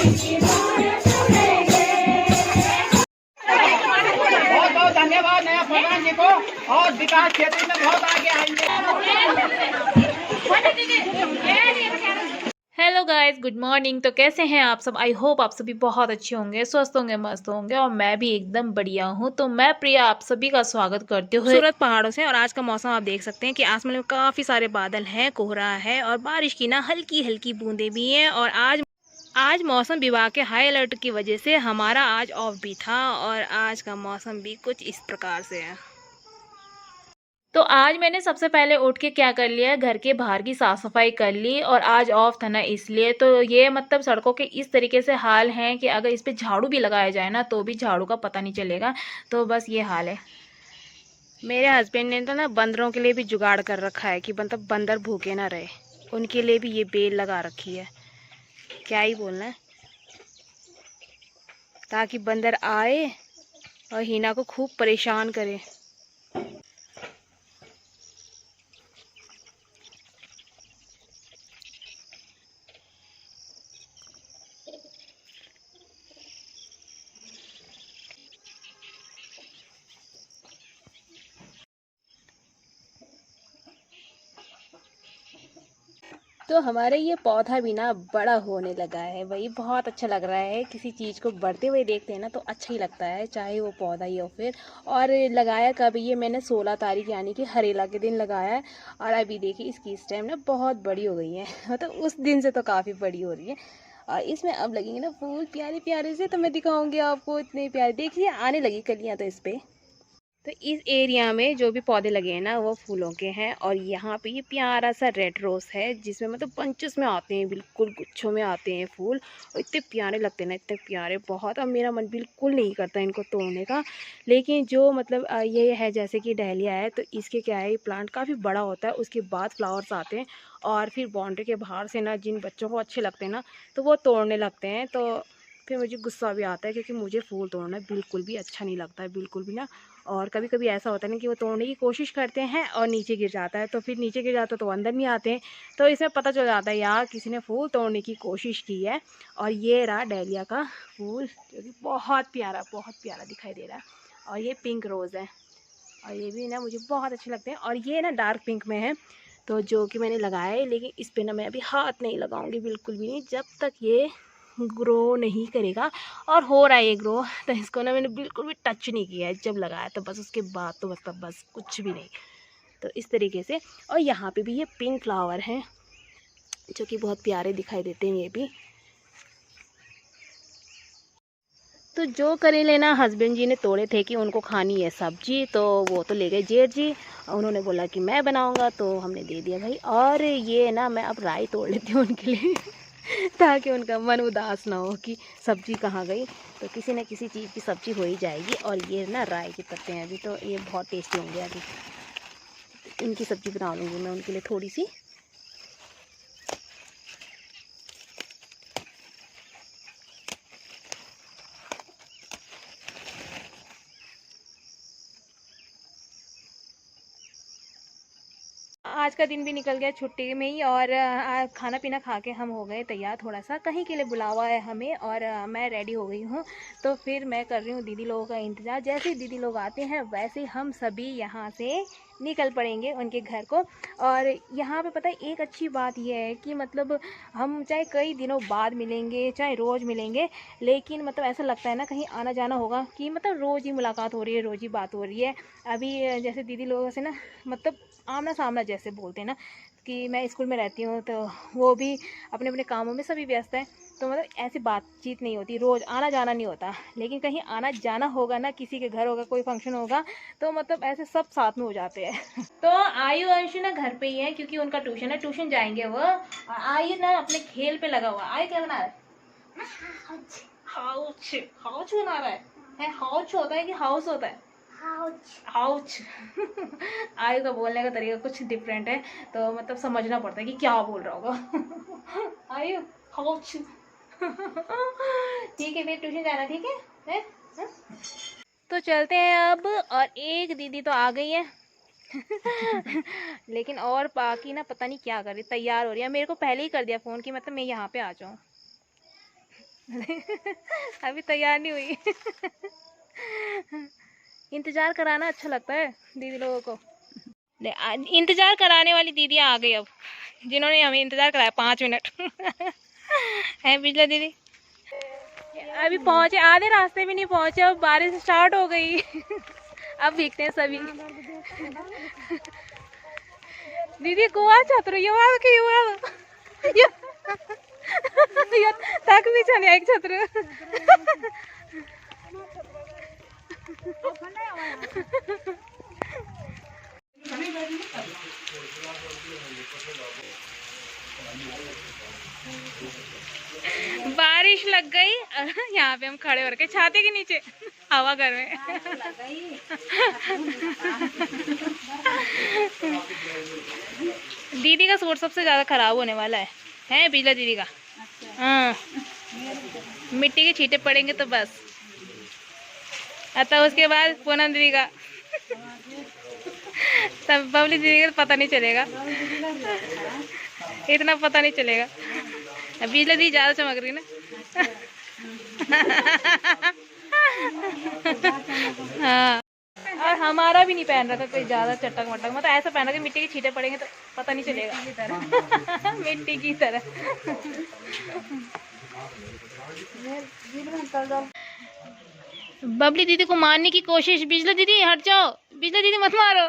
बहुत बहुत धन्यवाद नया प्रधान जी को, और विकास क्षेत्र में बहुत आगे आएंगे। Hello guys, good morning. तो कैसे हैं आप सब? आई होप आप सभी बहुत अच्छे होंगे, स्वस्थ होंगे, मस्त होंगे, और मैं भी एकदम बढ़िया हूँ। तो मैं प्रिया आप सभी का स्वागत करती हूँ खूबसूरत पहाड़ों से। और आज का मौसम आप देख सकते हैं कि आसमान में काफ़ी सारे बादल हैं, कोहरा है, और बारिश की ना हल्की हल्की बूंदें भी हैं। और आज मौसम विभाग के हाई अलर्ट की वजह से हमारा आज ऑफ भी था, और आज का मौसम भी कुछ इस प्रकार से है। तो आज मैंने सबसे पहले उठ के क्या कर लिया है, घर के बाहर की साफ़ सफाई कर ली। और आज ऑफ था ना, इसलिए तो ये मतलब सड़कों के इस तरीके से हाल हैं कि अगर इस पे झाड़ू भी लगाया जाए ना तो भी झाड़ू का पता नहीं चलेगा। तो बस ये हाल है। मेरे हस्बैंड ने तो ना बंदरों के लिए भी जुगाड़ कर रखा है कि मतलब बंदर भूखे ना रहे, उनके लिए भी ये बेल लगा रखी है। क्या ही बोलना है, ताकि बंदर आए और हिना को खूब परेशान करे। तो हमारे ये पौधा भी ना बड़ा होने लगा है, वही बहुत अच्छा लग रहा है। किसी चीज़ को बढ़ते हुए देखते हैं ना तो अच्छा ही लगता है, चाहे वो पौधा ही हो फिर। और लगाया कब ये मैंने 16 तारीख यानी कि हरेला के दिन लगाया है। और अभी देखिए इसकी इस टाइम ना बहुत बड़ी हो गई है मतलब उस दिन से तो काफ़ी बड़ी हो रही है। और इसमें अब लगेंगे ना फूल प्यारे प्यारे से, तो मैं दिखाऊंगी आपको। इतने प्यारे देखिए आने लगी कलियाँ तो इस पे। तो इस एरिया में जो भी पौधे लगे हैं ना वो फूलों के हैं। और यहाँ पे ये प्यारा सा रेड रोज़ है, जिसमें मतलब बंचेस में आते हैं, बिल्कुल गुच्छों में आते हैं फूल। और इतने प्यारे लगते हैं ना, इतने प्यारे बहुत। और मेरा मन बिल्कुल नहीं करता इनको तोड़ने का। लेकिन जो मतलब ये है जैसे कि डहलिया है, तो इसके क्या है, प्लांट काफ़ी बड़ा होता है, उसके बाद फ्लावर्स आते हैं। और फिर बाउंड्री के बाहर से ना जिन बच्चों को अच्छे लगते हैं ना तो वो तोड़ने लगते हैं। तो फिर मुझे गुस्सा भी आता है, क्योंकि मुझे फूल तोड़ना बिल्कुल भी अच्छा नहीं लगता है, बिल्कुल भी ना। और कभी कभी ऐसा होता है ना कि वो तोड़ने की कोशिश करते हैं और नीचे गिर जाता है, तो फिर नीचे गिर जाता है तो अंदर नहीं आते हैं। तो इसमें पता चल जाता है यार किसी ने फूल तोड़ने की कोशिश की है। और ये रहा डहलिया का फूल, जो कि बहुत प्यारा दिखाई दे रहा है। और ये पिंक रोज़ है, और ये भी ना मुझे बहुत अच्छे लगते हैं। और ये ना डार्क पिंक में है, तो जो कि मैंने लगाया है। लेकिन इस पे ना मैं अभी हाथ नहीं लगाऊंगी, बिल्कुल भी नहीं, जब तक ये ग्रो नहीं करेगा। और हो रहा है ये ग्रो, तो इसको ना मैंने बिल्कुल भी टच नहीं किया है, जब लगाया तो बस उसके बाद तो मतलब बस कुछ भी नहीं। तो इस तरीके से। और यहाँ पे भी ये पिंक फ्लावर हैं, जो कि बहुत प्यारे दिखाई देते हैं ये भी। तो जो करेले ना हस्बैंड जी ने तोड़े थे कि उनको खानी है सब्जी, तो वो तो ले गए जेठ जी। उन्होंने बोला कि मैं बनाऊंगा, तो हमने दे दिया भाई। और ये ना मैं अब राई तोड़ लेती हूँ उनके लिए ताकि उनका मन उदास ना हो कि सब्जी कहाँ गई। तो किसी न किसी चीज़ की सब्जी हो ही जाएगी। और ये ना राई के पत्ते हैं अभी, तो ये बहुत टेस्टी होंगे अभी। इनकी सब्जी बना लूँगी मैं उनके लिए थोड़ी सी। आज का दिन भी निकल गया छुट्टी में ही। और खाना पीना खा के हम हो गए तैयार, थोड़ा सा कहीं के लिए बुलावा है हमें। और मैं रेडी हो गई हूँ। तो फिर मैं कर रही हूँ दीदी लोगों का इंतज़ार। जैसे ही दीदी लोग आते हैं वैसे हम सभी यहाँ से निकल पड़ेंगे उनके घर को। और यहाँ पे पता है एक अच्छी बात यह है कि मतलब हम चाहे कई दिनों बाद मिलेंगे, चाहे रोज़ मिलेंगे, लेकिन मतलब ऐसा लगता है ना कहीं आना जाना होगा कि मतलब रोज़ ही मुलाकात हो रही है, रोज़ ही बात हो रही है। अभी जैसे दीदी लोगों से ना मतलब आमना सामना जैसे बोलते हैं ना, कि मैं स्कूल में रहती हूँ तो वो भी अपने अपने कामों में सभी व्यस्त हैं। तो मतलब ऐसी बातचीत नहीं होती, रोज़ आना जाना नहीं होता। लेकिन कहीं आना जाना होगा ना, किसी के घर होगा, कोई फंक्शन होगा, तो मतलब ऐसे सब साथ में हो जाते हैं तो आयु अंशु ना घर पे ही है, क्योंकि उनका ट्यूशन है, ट्यूशन जाएंगे वो। और आयु ना अपने खेल पे लगा हुआ। आयु क्या बना रहा है? हाउच। हाउच बना रहा है? हाउच होता है कि हाउस होता है? हाउच आयु का बोलने का तरीका कुछ डिफरेंट है, तो मतलब समझना पड़ता है कि क्या बोल रहा होगा आयु हाउच ठीक है, फिर ट्यूशन जाना, ठीक है? हाँ? तो चलते हैं अब। और एक दीदी तो आ गई है लेकिन और बाकी ना पता नहीं क्या कर रही, तैयार हो रही है। मेरे को पहले ही कर दिया फ़ोन कि मतलब मैं यहाँ पे आ जाऊँ। अभी तैयार नहीं हुई। इंतजार कराना अच्छा लगता है दीदी लोगों को। इंतजार कराने वाली दीदियाँ आ गई अब, जिन्होंने हमें इंतजार कराया 5 मिनट। है बिजला दीदी। अभी पहुंचे, आधे रास्ते भी नहीं पहुंचे, अब बारिश स्टार्ट हो गई। अब भीगते हैं सभी। दीदी कुआ छात्र तक भी चले एक छात्र। बारिश लग गई। यहाँ पे हम खड़े हो रखे छाते के नीचे, हवा घर में। दीदी का सूट सबसे ज्यादा खराब होने वाला है बिजला दीदी का। हाँ, मिट्टी के छींटे पड़ेंगे तो बस। अतः उसके बाद पूनम दीदी का, तब बबली दीदी का पता नहीं चलेगा, इतना पता नहीं चलेगा। बिजली दी ज्यादा चमक रही ना। हाँ, और हमारा भी नहीं पहन रखा कोई ज्यादा चटक मटक, मतलब ऐसा पहना कि मिट्टी के छींटे पड़ेंगे तो पता नहीं चलेगा। मिट्टी की तरह। बबली दीदी को मारने की कोशिश। बिजली दीदी हट जाओ, बिजली दीदी मत मारो।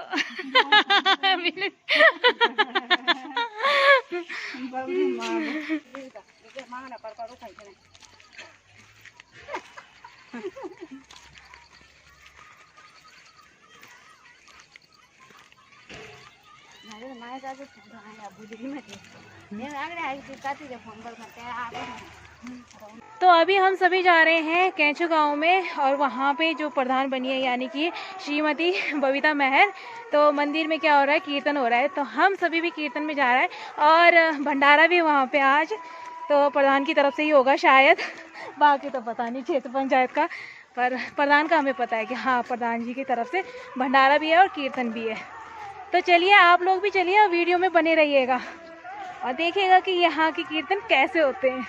तो अभी हम सभी जा रहे हैं कैंचू गांव में, और वहाँ पे जो प्रधान बनी है यानी कि श्रीमती बबीता महर, तो मंदिर में क्या हो रहा है, कीर्तन हो रहा है, तो हम सभी भी कीर्तन में जा रहे हैं। और भंडारा भी वहाँ पे आज तो प्रधान की तरफ से ही होगा शायद, बाकी तो पता नहीं क्षेत्र पंचायत का, पर प्रधान का हमें पता है कि हाँ प्रधान जी की तरफ से भंडारा भी है और कीर्तन भी है। तो चलिए आप लोग भी चलिए, वीडियो में बने रहिएगा और देखिएगा कि यहाँ के कीर्तन कैसे होते हैं।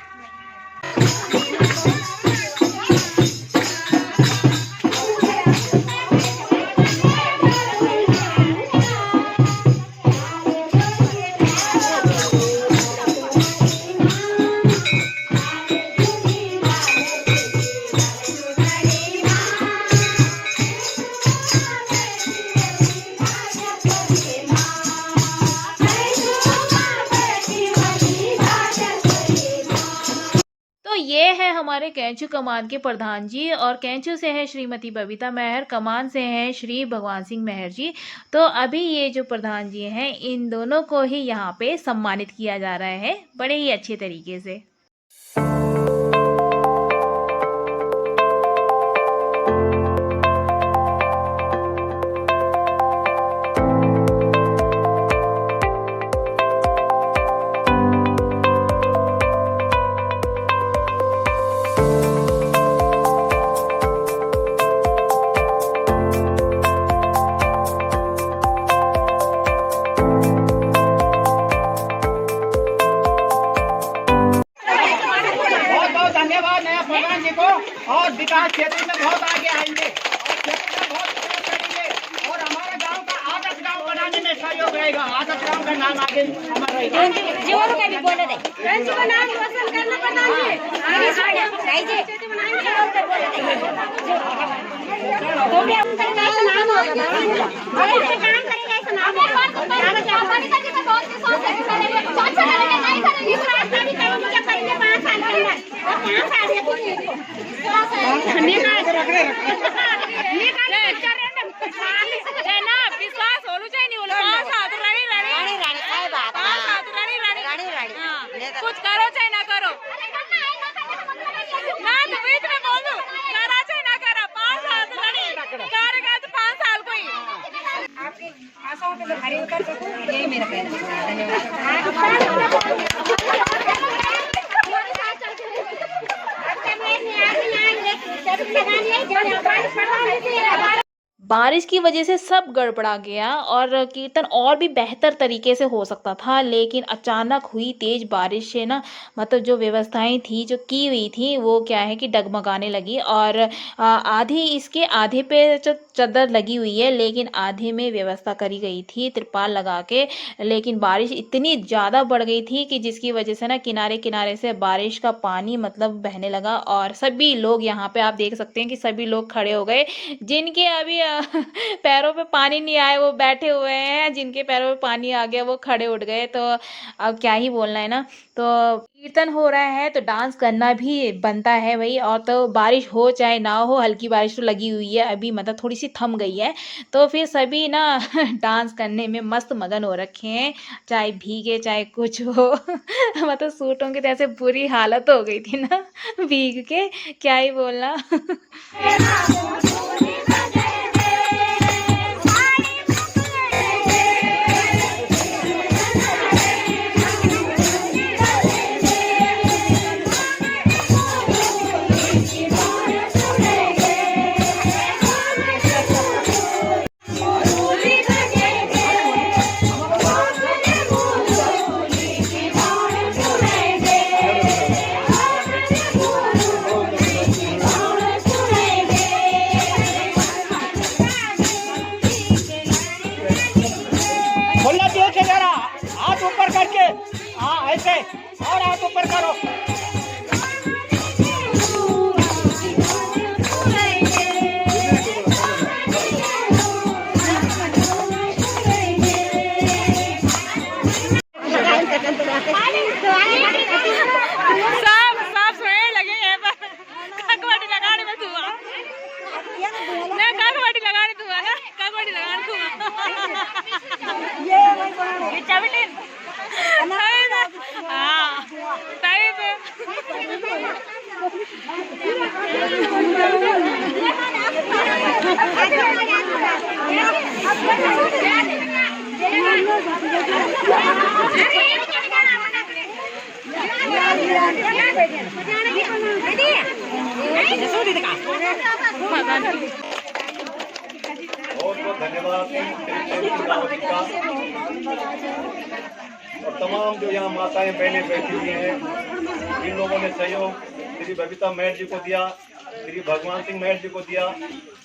ये है हमारे कैंचू कमान के प्रधान जी, और कैंचू से है श्रीमती बबीता महर, कमान से है श्री भगवान सिंह महर जी। तो अभी ये जो प्रधान जी हैं, इन दोनों को ही यहाँ पे सम्मानित किया जा रहा है बड़े ही अच्छे तरीके से। और विकास क्षेत्र में बहुत आगे आएंगे और क्षेत्र में बहुत सहयोग करेंगे और हमारे गांव का आदर्श गांव बनाने में सहयोग रहेगा। आदर्श गांव का नाम आगे हमारा जीवन का भी बोले दे का नाम रोशन करना प्रधान विश्वास होना चाहिए। कुछ करो चाहे ना करो ना, तो बीच में बोल दो करा चाहे ना करा, 5 साल तो लड़ी करेगा तो 5 साल को ही आपकी आशाओं पे खड़ी उतर सकूं, यही मेरा कहना है। बारिश की वजह से सब गड़बड़ा गया और कीर्तन और भी बेहतर तरीके से हो सकता था, लेकिन अचानक हुई तेज बारिश से ना मतलब जो व्यवस्थाएं थी जो की हुई थी वो क्या है कि डगमगाने लगी। और आधी इसके आधे पे चादर लगी हुई है, लेकिन आधे में व्यवस्था करी गई थी त्रिपाल लगा के, लेकिन बारिश इतनी ज़्यादा बढ़ गई थी कि जिसकी वजह से ना किनारे किनारे से बारिश का पानी मतलब बहने लगा। और सभी लोग यहाँ पे आप देख सकते हैं कि सभी लोग खड़े हो गए, जिनके अभी पैरों पे पानी नहीं आए वो बैठे हुए हैं, जिनके पैरों में पानी आ गया वो खड़े उठ गए। तो अब क्या ही बोलना है ना। तो कीर्तन हो रहा है तो डांस करना भी बनता है भाई। और तो बारिश हो चाहे ना हो, हल्की बारिश तो लगी हुई है अभी, मतलब थोड़ी सी थम गई है, तो फिर सभी ना डांस करने में मस्त मगन हो रखे हैं, चाहे भीगे चाहे कुछ हो। मतलब सूटों की जैसे बुरी हालत हो गई थी ना भीग के, क्या ही बोलना। बोलना देखे जरा, हाथ ऊपर करके, हाँ ऐसे, और हाथ ऊपर करो। सब सोने लगे हैं पर काकवाड़ी लगाने में धुआं ना, काकवाड़ी लगाने धुआं ना, काकवाड़ी लगाने धुआं ये चावटिन हाँ टाइप बहुत बहुत धन्यवाद और तमाम जो यहाँ माताएं बहनें बैठी हुई हैं, इन लोगों ने सहयोग श्री बबीता मैड जी को दिया, श्री भगवान सिंह मैड जी को दिया,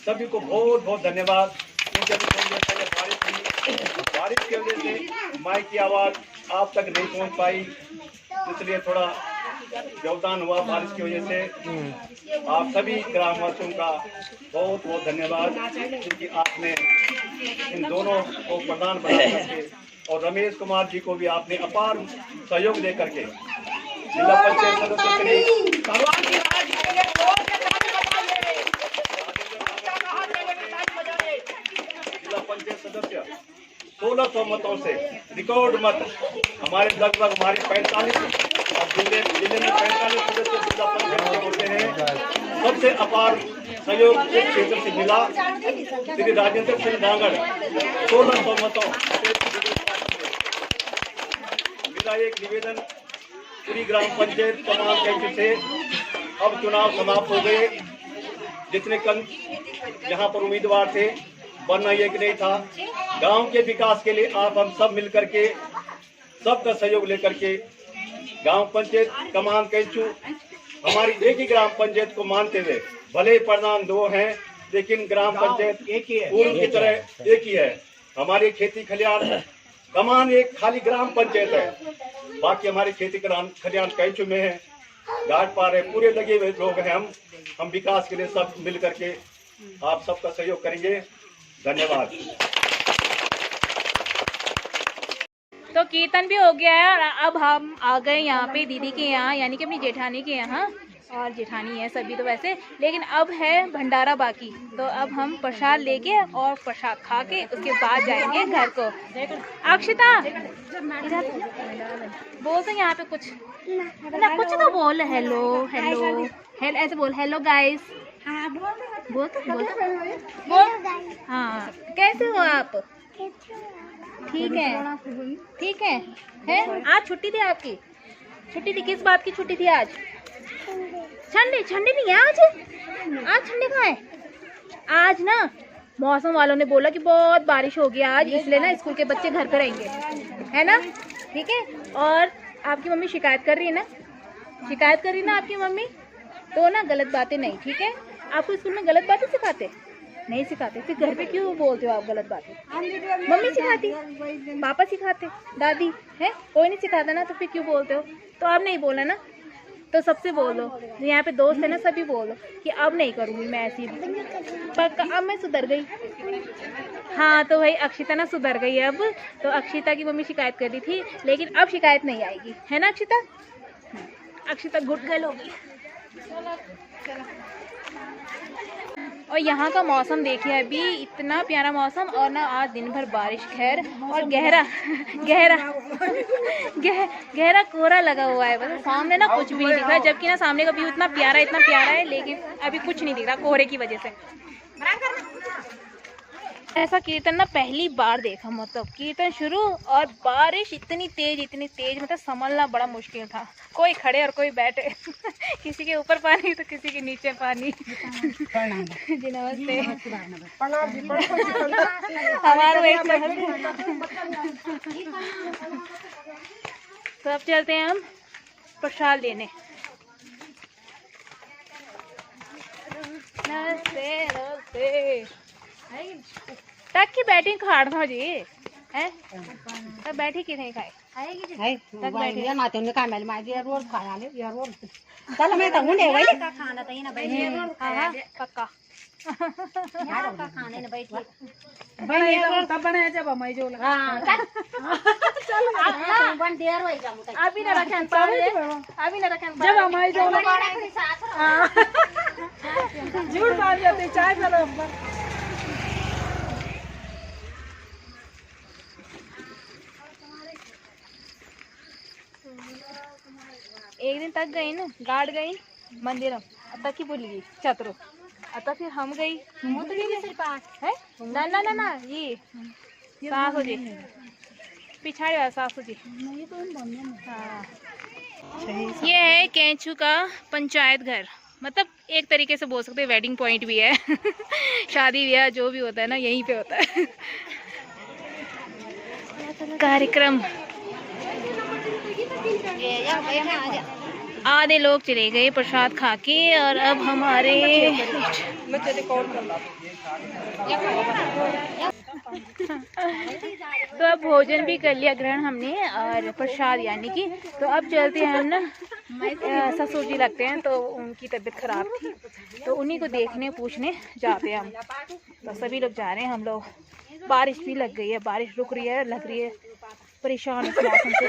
सभी को बहुत बहुत धन्यवाद। क्योंकि अभी थोड़ी देर पहले बारिश हुई, बारिश की वजह से माइक की आवाज़ आप तक नहीं पहुँच पाई, इसलिए थोड़ा योगदान हुआ बारिश की वजह से। आप सभी ग्रामवासियों का बहुत बहुत धन्यवाद, क्योंकि आपने इन दोनों को प्रधान बना करके और रमेश कुमार जी को भी आपने अपार सहयोग दे करके जिला पंचायत सदस्य के लिए भगवान की राज के लिए जोर से ताली बजाइए। जिला पंचायत सदस्य 1600 मतों से रिकॉर्ड मत हमारे लगभग हमारी 45 और जिले में 45 सदस्य जिला पंचायत के होते हैं। सबसे अपार सहयोग इस क्षेत्र से मिला श्री राजेंद्र सिंह डांगड़ 1600 मतों से मिला एक निवेदन पूरी ग्राम पंचायत तमाम कैंप से। अब चुनाव समाप्त हो गए, जितने कल यहाँ पर उम्मीदवार थे बनना एक नहीं था। गांव के विकास के लिए आप हम सब मिल करके सबका सहयोग लेकर के गांव पंचायत कमान कैंचू हमारी एक ही ग्राम पंचायत को मानते हुए, भले ही प्रधान दो हैं लेकिन ग्राम पंचायत एक ही है, पूर्व की तरह एक ही है। हमारी खेती खलियान कमान एक खाली ग्राम पंचायत है, बाकी हमारी खेती खलियान कैंचू में है, घाट पार है, पूरे लगे हुए लोग हैं। हम विकास के लिए सब मिल करके आप सबका सहयोग करेंगे। धन्यवाद। तो कीर्तन भी हो गया है और अब हम आ गए यहाँ पे दीदी के यहाँ, यानी कि अपनी जेठानी के यहाँ, और जेठानी है सभी तो वैसे, लेकिन अब है भंडारा बाकी। तो अब हम प्रसाद लेके और प्रसाद खा के उसके बाद जाएंगे घर को। अक्षिता बोल तो यहाँ पे कुछ ना, कुछ तो बोल। हेलो हेलो हेलो ऐसे बोल, हेलो गाइस बोल तो बोल। हाँ कैसे हो आप? ठीक है ठीक है। आज छुट्टी थी आपकी? छुट्टी थी, किस बात की छुट्टी थी आज? संडे? संडे नहीं है आज, आज संडे कहाँ है? आज ना मौसम वालों ने बोला कि बहुत बारिश होगी आज, इसलिए ना स्कूल के बच्चे घर पे रहेंगे, है ना? ठीक है। और आपकी मम्मी शिकायत कर रही है ना, शिकायत कर रही है ना आपकी मम्मी, तो ना गलत बातें नहीं, ठीक है? आपको स्कूल में गलत बातें सिखाते नहीं? सिखाते, फिर घर पे क्यों बोलते हो आप गलत बातें? मम्मी सिखाती, पापा सिखाते, दादी है, कोई नहीं सिखाता ना, तो फिर क्यों बोलते हो? तो अब नहीं बोला ना, तो सबसे बोलो, यहाँ पे दोस्त है ना, सभी बोलो कि अब नहीं करूँगी मैं ऐसी, पक्का अब मैं सुधर गई। हाँ तो भाई अक्षिता ना सुधर गई है अब, तो अक्षिता की मम्मी शिकायत कर रही थी, लेकिन अब शिकायत नहीं आएगी, है ना अक्षिता? अक्षिता गुड गर्ल होगी। और यहाँ का मौसम देखिए, अभी इतना प्यारा मौसम, और ना आज दिन भर बारिश, खैर, और गहरा गहरा गहरा कोहरा लगा हुआ है, बस सामने ना कुछ भी नहीं दिख रहा, जबकि ना सामने का व्यू इतना प्यारा है, लेकिन अभी कुछ नहीं दिख रहा कोहरे की वजह से। ऐसा कीर्तन ना पहली बार देखा, मतलब कीर्तन शुरू और बारिश इतनी तेज मतलब संभलना बड़ा मुश्किल था, कोई खड़े और कोई बैठे किसी के ऊपर पानी तो किसी के नीचे पानी। जी नमस्ते। हमारे तो अब चलते हैं हम प्रसाद लेने। नमस्ते नमस्ते। तक की बैटिंग खाड़ था जी हैं, तब बैठी कि नहीं खाए तक बैठी ना तो निकाल मेल मार दिया रोज खाया ले यार रोज चल मैं तो मुंडे वही का खाना तो ना बैठे हां पक्का यार का खाने ने बैठे बने तब बने जब मैं जो हां चल बन देर होई जामु अभी ना रखन पावे, अभी ना रखन जब मैं जो हां झूठ बात जाते चाय चलो एक दिन तक गई ना, गाड़ गई मंदिरम, अतः की भूल गई छतरो, अतः फिर हम गई है ना ये सासू जी पिछाड़ी वाला सासू जी। हाँ ये है केंचू का पंचायत घर, मतलब एक तरीके से बोल सकते हैं वेडिंग पॉइंट भी है शादी ब्याह जो भी होता है ना यहीं पे होता है कार्यक्रम। आधे लोग चले गए प्रसाद खा के, और अब हमारे तो अब भोजन भी कर लिया ग्रहण हमने, और प्रसाद यानी कि, तो अब चलते हैं हम ना, ससुर जी लगते हैं तो उनकी तबीयत खराब थी, तो उन्हीं को देखने पूछने जाते हैं हम, तो सभी लोग जा रहे हैं हम लोग। बारिश भी लग गई है, बारिश रुक रही है, लग रही है परेशान इस मौसम से।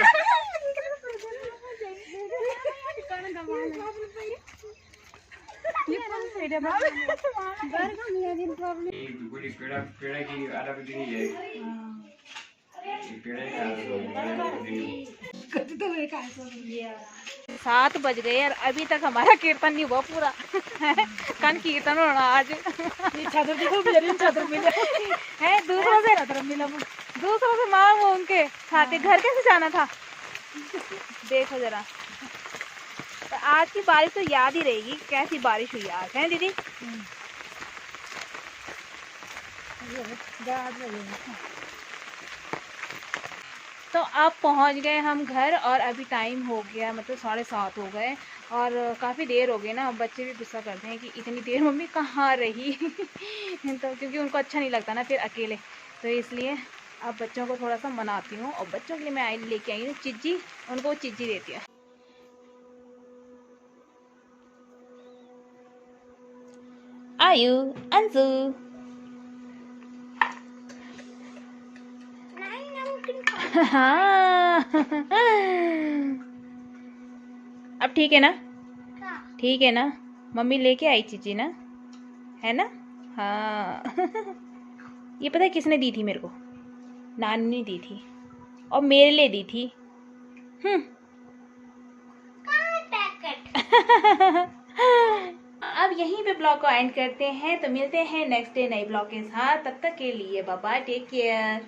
सात बज गए और अभी तक हमारा कीर्तन नहीं हुआ पूरा कन कीर्तन होना आज छात्र देखो छात्र मिले है दूसरों से मांग उनके खाते घर कैसे जाना था देखो जरा। तो आज की बारिश तो याद ही रहेगी, कैसी बारिश हुई आज है दीदी। तो अब पहुंच गए हम घर, और अभी टाइम हो गया मतलब 7:30 हो गए, और काफ़ी देर हो गई ना। बच्चे भी गुस्सा करते हैं कि इतनी देर मम्मी कहाँ रही तो क्योंकि उनको अच्छा नहीं लगता ना फिर अकेले, तो इसलिए अब बच्चों को थोड़ा सा मनाती हूँ। और बच्चों के लिए मैं लेके आई हूँ चिज्जी, उनको वो चिज्जी देती है। आयु अंशु हाँ अब ठीक है ना, ठीक है ना, मम्मी लेके आई चीची ना, है ना। हाँ ये पता है किसने दी थी मेरे को, नानी ने दी थी, और मेरे लिए दी थी। अब यहीं पे ब्लॉग को एंड करते हैं, तो मिलते हैं नेक्स्ट डे नए ब्लॉग के साथ। तब तक के लिए बाय बाय, टेक केयर।